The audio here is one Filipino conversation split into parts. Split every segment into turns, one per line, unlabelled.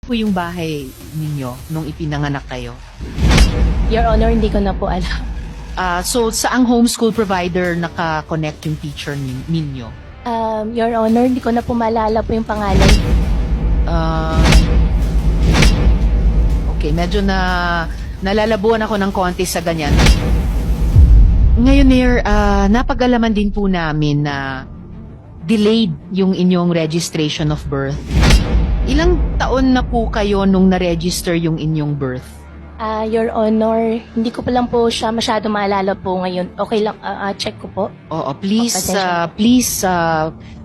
po yung bahay ninyo nung ipinanganak kayo?
Your Honor, hindi ko na po alam.
So, saang homeschool provider naka-connect yung teacher ninyo?
Your Honor, hindi ko na po maalala po yung pangalan.
Ah, okay, medyo nalalabuan ako ng konti sa ganyan. Ngayon, Mayor, napag-alaman din po namin na delayed yung inyong registration of birth. Ilang taon na po kayo nung na-register yung inyong birth?
Your Honor, hindi ko pa lang po siya masyado maalala po ngayon. Okay lang, check ko po.
Oo, please,
Pasensya.
please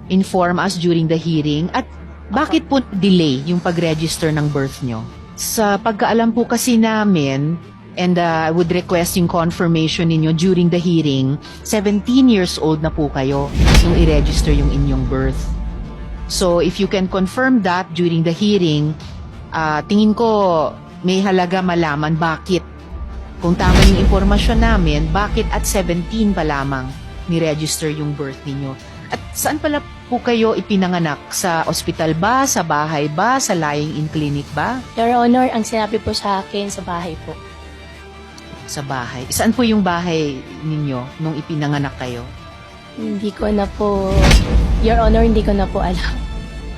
inform us during the hearing. At bakit po delay yung pag-register ng birth nyo? Sa pagkaalam po kasi namin, and I would request yung confirmation ninyo during the hearing, 17 years old na po kayo nung i-register yung inyong birth. So, if you can confirm that during the hearing, tingin ko may halaga malaman bakit. Kung tama yung impormasyon namin, bakit at 17 pa lamang ni-register yung birth ninyo? At saan pala po kayo ipinanganak? Sa ospital ba? Sa bahay ba? Sa lying-in clinic ba?
Your Honor, ang sinabi po sa akin sa bahay po.
Sa bahay. Saan po yung bahay ninyo nung ipinanganak kayo?
Hindi ko na po, Your Honor, hindi ko na po alam.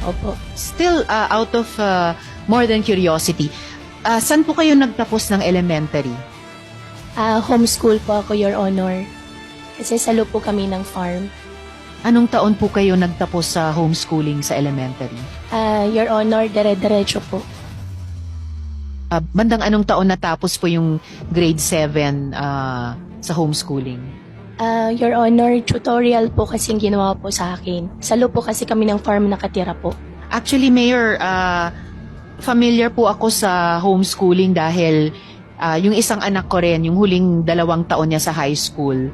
Opo.
Still, out of more than curiosity, saan po kayo nagtapos ng elementary?
Homeschool po ako, Your Honor. Kasi salo po kami ng farm.
Anong taon po kayo nagtapos sa homeschooling sa elementary?
Your Honor, dire-diretso po.
Bandang anong taon natapos po yung grade 7 sa homeschooling?
Your Honor, tutorial po kasing ginawa po sa akin. Salo po kasi kami ng farm nakatira po.
Actually, Mayor, familiar po ako sa homeschooling dahil yung isang anak ko rin, yung huling 2 taon niya sa high school,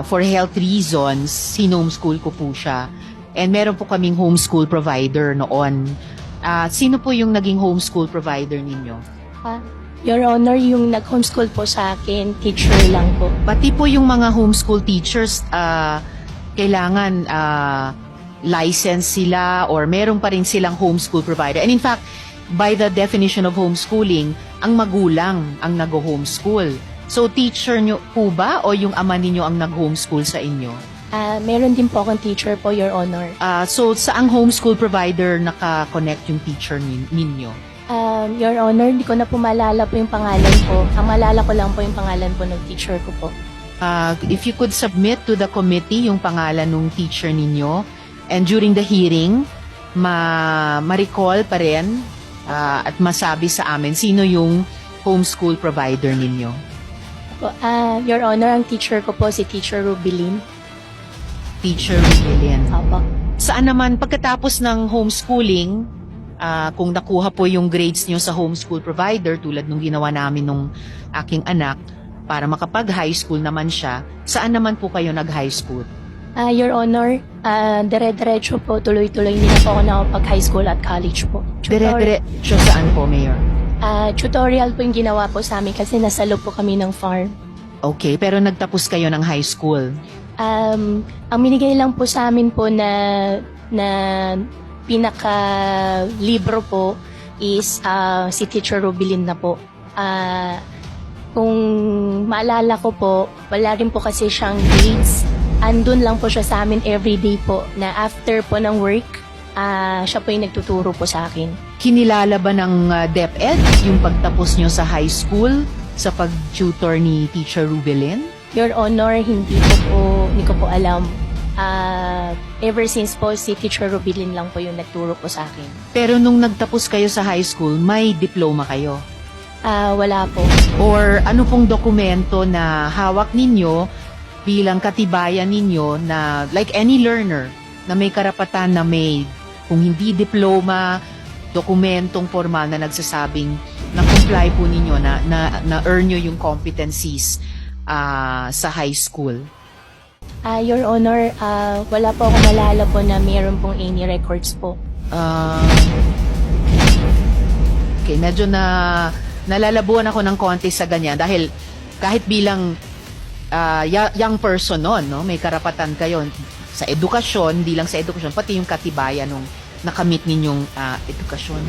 for health reasons, sinomeschool ko po siya. And meron po kaming homeschool provider noon. Sino po yung naging homeschool provider ninyo?
Your Honor, yung nag-homeschool po sa akin, teacher lang po.
Pati po yung mga homeschool teachers, kailangan license sila or meron pa rin silang homeschool provider. And in fact, by the definition of homeschooling, ang magulang ang nag-homeschool. So, teacher nyo po ba o yung ama ninyo ang nag-homeschool sa inyo?
Meron din po akong teacher po, Your Honor.
So, saang homeschool provider naka-connect yung teacher ninyo?
Your Honor, hindi ko na po maalala po yung pangalan po. Ang maalala ko lang po yung pangalan po ng teacher ko po.
If you could submit to the committee yung pangalan ng teacher ninyo, and during the hearing, ma-recall pa rin at masabi sa amin sino yung homeschool provider ninyo.
Your Honor, ang teacher ko po si Teacher Rubilin.
Teacher Rubilin.
Opo.
Saan naman, pagkatapos ng homeschooling, kung nakuha po yung grades nyo sa homeschool provider, tulad nung ginawa namin nung aking anak, para makapag-high school naman siya, saan naman po kayo nag-high school?
Your Honor, dire-diretso po, tuloy-tuloy hindi na po ako nakapag-high school at college po.
Dire-diretso saan po, Mayor?
Tutorial po yung ginawa po sa amin kasi nasa loob po kami ng farm.
Okay, pero nagtapos kayo ng high school.
Ang minigay lang po sa amin po na pinaka-libro po is si Teacher Rubilin na po. Kung maalala ko po, wala rin po kasi siyang grades. Andun lang po siya sa amin everyday po na after po ng work, siya po yung nagtuturo po sa akin.
Kinilala ba ng DepEd yung pagtapos nyo sa high school sa pag-tutor ni Teacher Rubilin?
Your Honor, hindi ko po alam. Ever since po, si Teacher Rubilin lang po yung nagturo po sa akin.
Pero nung nagtapos kayo sa high school, may diploma kayo?
Wala po.
Or ano pong dokumento na hawak ninyo bilang katibayan ninyo na like any learner na may karapatan na may, kung hindi diploma, dokumentong formal na nagsasabing na comply po ninyo na earn nyo yung competencies sa high school?
Your Honor, wala po akong malala po na mayroon pong any records po.
Okay, medyo nalalabuan ako ng konti sa ganyan dahil kahit bilang young person noon, no, may karapatan kayo sa edukasyon, hindi lang sa edukasyon, pati yung katibayan nakamit ninyong edukasyon?